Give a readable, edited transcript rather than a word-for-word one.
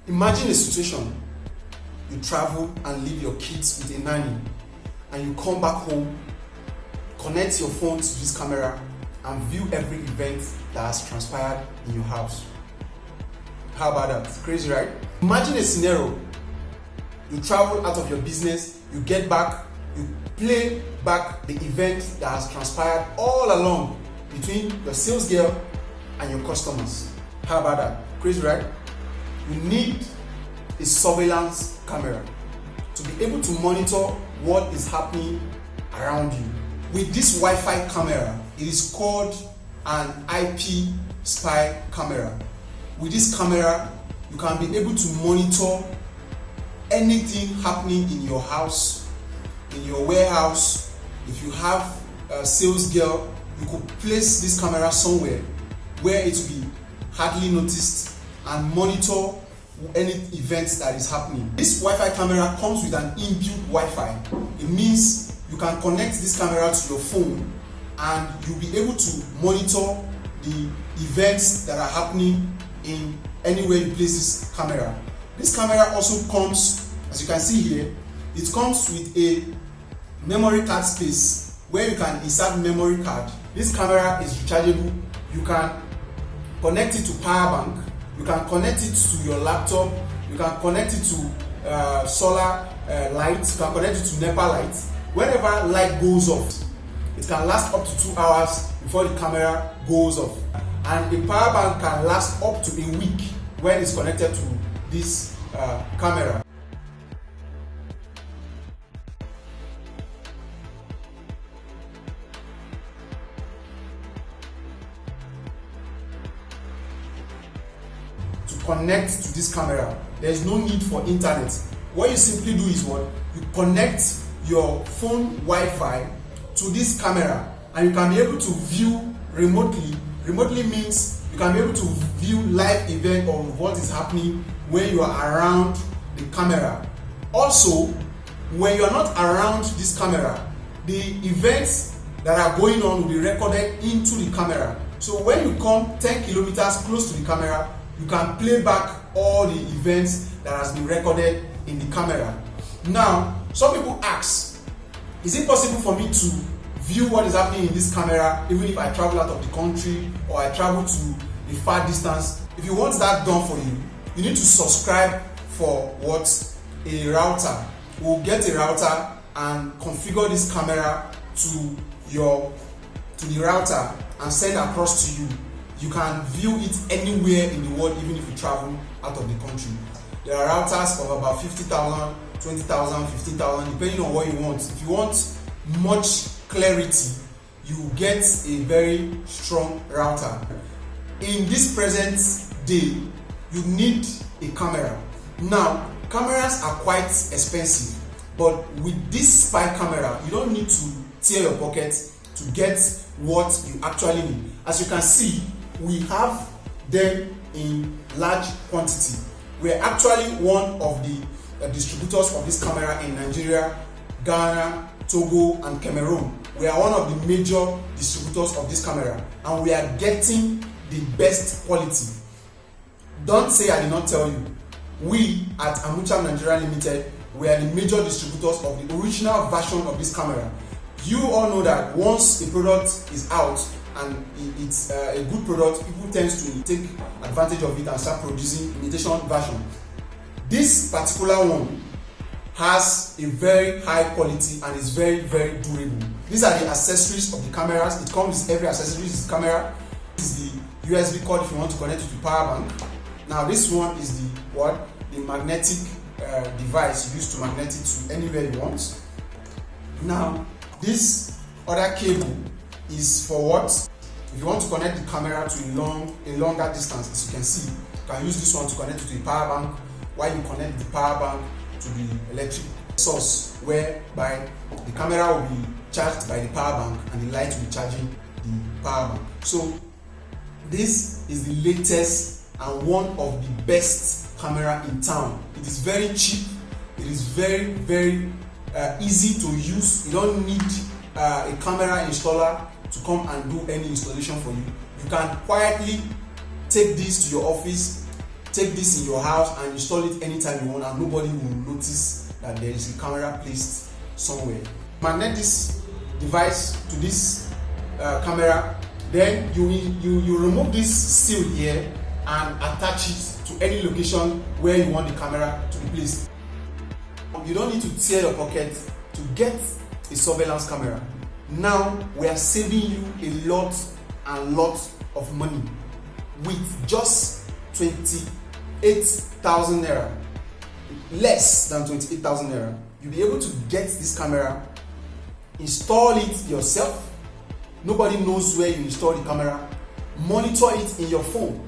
Imagine a situation: you travel and leave your kids with a nanny, and you come back home, connect your phone to this camera, and view every event that has transpired in your house. How about that? Crazy, right? Imagine a scenario: you travel out of your business, you get back, you play back the event that has transpired all along between your sales girl and your customers. How about that? Crazy, right? You need a surveillance camera to be able to monitor what is happening around you. With this Wi-Fi camera, it is called an IP spy camera. With this camera, you can be able to monitor anything happening in your house, in your warehouse. If you have a sales girl, you could place this camera somewhere where it will be hardly noticed and monitor any events that is happening. This Wi-Fi camera comes with an inbuilt Wi-Fi. It means you can connect this camera to your phone and you'll be able to monitor the events that are happening in anywhere you place this camera. This camera also comes, as you can see here, it comes with a memory card space where you can insert memory card. This camera is rechargeable. You can connect it to power bank, you can connect it to your laptop, you can connect it to solar light, you can connect it to NEPA light. Whenever light goes off, it can last up to 2 hours before the camera goes off. And the power bank can last up to a week when it's connected to this camera. To connect to this camera, there is no need for internet. What you simply do is what? You connect your phone Wi-Fi to this camera and you can be able to view remotely. Remotely means you can be able to view live event of what is happening when you are around the camera. Also, when you are not around this camera, the events that are going on will be recorded into the camera. So when you come 10 kilometers close to the camera, you can play back all the events that has been recorded in the camera. Now, some people ask, is it possible for me to view what is happening in this camera even if I travel out of the country or I travel to a far distance? If you want that done for you, you need to subscribe for what? A router. We'll get a router and configure this camera to the router and send across to you. You can view it anywhere in the world, even if you travel out of the country. There are routers of about 50,000, 20,000, 15,000, depending on what you want. If you want much clarity, you get a very strong router. In this present day, you need a camera. Now, cameras are quite expensive, but with this spy camera, you don't need to tear your pocket to get what you actually need. As you can see, we have them in large quantity. We are actually one of the distributors of this camera in Nigeria, Ghana, Togo, and Cameroon. We are one of the major distributors of this camera, and we are getting the best quality. Don't say I did not tell you. We at Amucham Nigeria Limited, we are the major distributors of the original version of this camera. You all know that once a product is out and it's a good product, people tend to take advantage of it and start producing imitation version. This particular one has a very high quality and is very, very durable. These are the accessories of the cameras. It comes with every accessory. This is the camera. This is the USB cord if you want to connect it to power bank. Now this one is the magnetic device used to magnet it to anywhere you want. Now this other cable is for what? If you want to connect the camera to a longer distance, as you can see, you can use this one to connect it to the power bank, while you connect the power bank to the electric source, whereby the camera will be charged by the power bank and the light will be charging the power bank. So this is the latest and one of the best camera in town. It is very cheap. It is very, very easy to use. You don't need a camera installer to come and do any installation for you. You can quietly take this to your office, take this in your house and install it anytime you want, and nobody will notice that there is a camera placed somewhere. Magnet this device to this camera, then you remove this seal here and attach it to any location where you want the camera to be placed. You don't need to tear your pocket to get a surveillance camera. Now we are saving you a lot of money with just 28,000 naira, less than 28,000 naira. You'll be able to get this camera, install it yourself. Nobody knows where you install the camera. Monitor it in your phone.